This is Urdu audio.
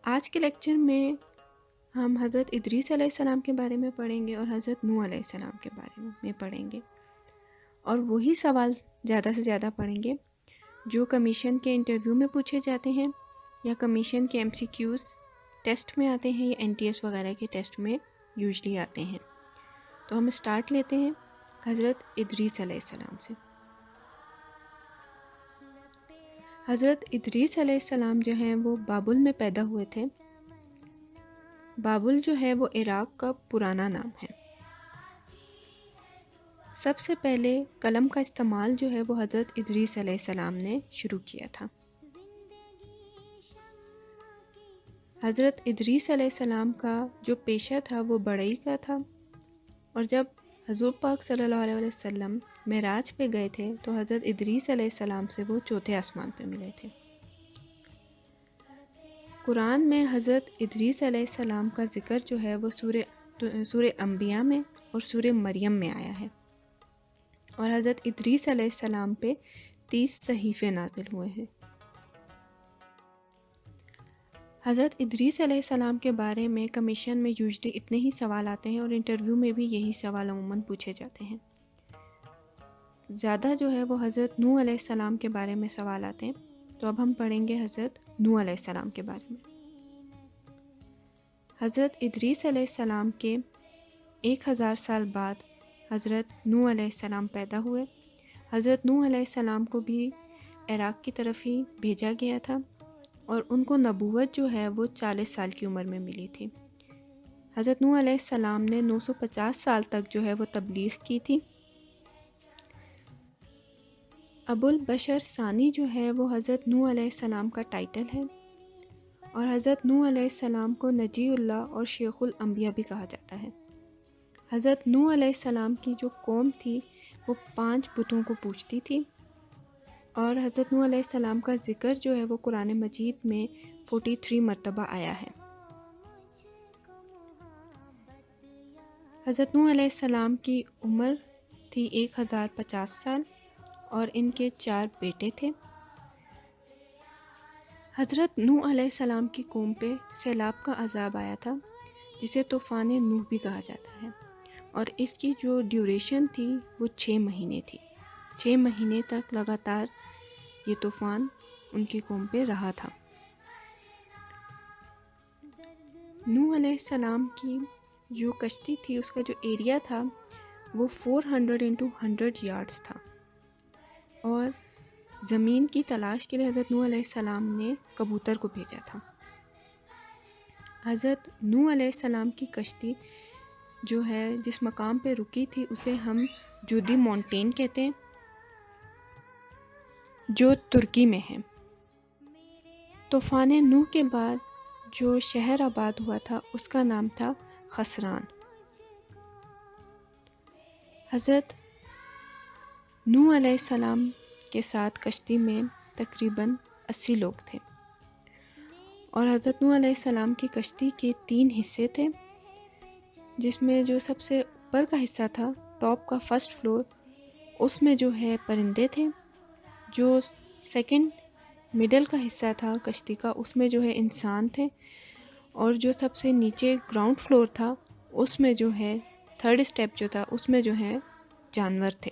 آج کے لیکچر میں ہم حضرت ادریس علیہ السلام کے بارے میں پڑھیں گے اور حضرت نوح علیہ السلام کے بارے میں پڑھیں گے، اور وہی سوال زیادہ سے زیادہ پڑھیں گے جو کمیشن کے انٹرویو میں پوچھے جاتے ہیں یا کمیشن کے MCQs ٹیسٹ میں آتے ہیں یا NTS وغیرہ کے ٹیسٹ میں یوزلی آتے ہیں۔ تو ہم اسٹارٹ لیتے ہیں حضرت ادریس علیہ السلام سے۔ حضرت ادریس علیہ السلام جو ہیں وہ بابل میں پیدا ہوئے تھے۔ بابل جو ہے وہ عراق کا پرانا نام ہے۔ سب سے پہلے قلم کا استعمال جو ہے وہ حضرت ادریس علیہ السلام نے شروع کیا تھا۔ حضرت ادریس علیہ السلام کا جو پیشہ تھا وہ بڑھئی کا تھا، اور جب حضور پاک صلی اللہ علیہ وسلم معراج پہ گئے تھے تو حضرت ادریس علیہ السلام سے وہ چوتھے آسمان پہ ملے تھے۔ قرآن میں حضرت ادریس علیہ السلام کا ذکر جو ہے وہ سورہ انبیاء میں اور سورہ مریم میں آیا ہے، اور حضرت ادریس علیہ السلام پہ 30 صحیفے نازل ہوئے ہیں۔ حضرت ادریس علیہ السلام کے بارے میں کمیشن میں یوزلی اتنے ہی سوال آتے ہیں، اور انٹرویو میں بھی یہی سوال عموماً پوچھے جاتے ہیں۔ زیادہ جو ہے وہ حضرت نوح علیہ السلام کے بارے میں سوال آتے ہیں، تو اب ہم پڑھیں گے حضرت نوح علیہ السلام کے بارے میں۔ حضرت ادریس علیہ السلام کے 1000 سال بعد حضرت نوح علیہ السلام پیدا ہوئے۔ حضرت نوح علیہ السلام کو بھی عراق کی طرف ہی بھیجا گیا تھا، اور ان کو نبوت جو ہے وہ 40 سال کی عمر میں ملی تھی۔ حضرت نوح علیہ السلام نے 950 سال تک جو ہے وہ تبلیغ کی تھی۔ ابو البشر ثانی جو ہے وہ حضرت نوح علیہ السلام کا ٹائٹل ہے، اور حضرت نوح علیہ السلام کو نجی اللہ اور شیخ الانبیاء بھی کہا جاتا ہے۔ حضرت نوح علیہ السلام کی جو قوم تھی وہ 5 بتوں کو پوجتی تھی، اور حضرت نوح علیہ السلام کا ذکر جو ہے وہ قرآن مجید میں 43 مرتبہ آیا ہے۔ حضرت نوح علیہ السلام کی عمر تھی 1050 سال، اور ان کے 4 بیٹے تھے۔ حضرت نوح علیہ السلام کی قوم پہ سیلاب کا عذاب آیا تھا، جسے طوفان نوح بھی کہا جاتا ہے، اور اس کی جو ڈیوریشن تھی وہ 6 مہینے تھی۔ 6 مہینے تک لگاتار یہ طوفان ان کی قوم پہ رہا تھا۔ نوح علیہ السلام کی جو کشتی تھی اس کا جو ایریا تھا وہ 400x100 یارڈز تھا، اور زمین کی تلاش کے لیے حضرت نوح علیہ السلام نے کبوتر کو بھیجا تھا۔ حضرت نوح علیہ السلام کی کشتی جو ہے جس مقام پہ رکی تھی اسے ہم جودی مونٹین کہتے ہیں، جو ترکی میں ہے۔ طوفان نوح کے بعد جو شہر آباد ہوا تھا اس کا نام تھا خسران۔ حضرت نوح علیہ السلام کے ساتھ کشتی میں تقریباً 80 لوگ تھے، اور حضرت نوح علیہ السلام کی کشتی کے 3 حصے تھے، جس میں جو سب سے اوپر کا حصہ تھا، ٹاپ کا فرسٹ فلور، اس میں جو ہے پرندے تھے۔ جو سیکنڈ مڈل کا حصہ تھا کشتی کا اس میں جو ہے انسان تھے، اور جو سب سے نیچے گراؤنڈ فلور تھا اس میں جو ہے 3rd اسٹیپ جو تھا اس میں جو ہے جانور تھے۔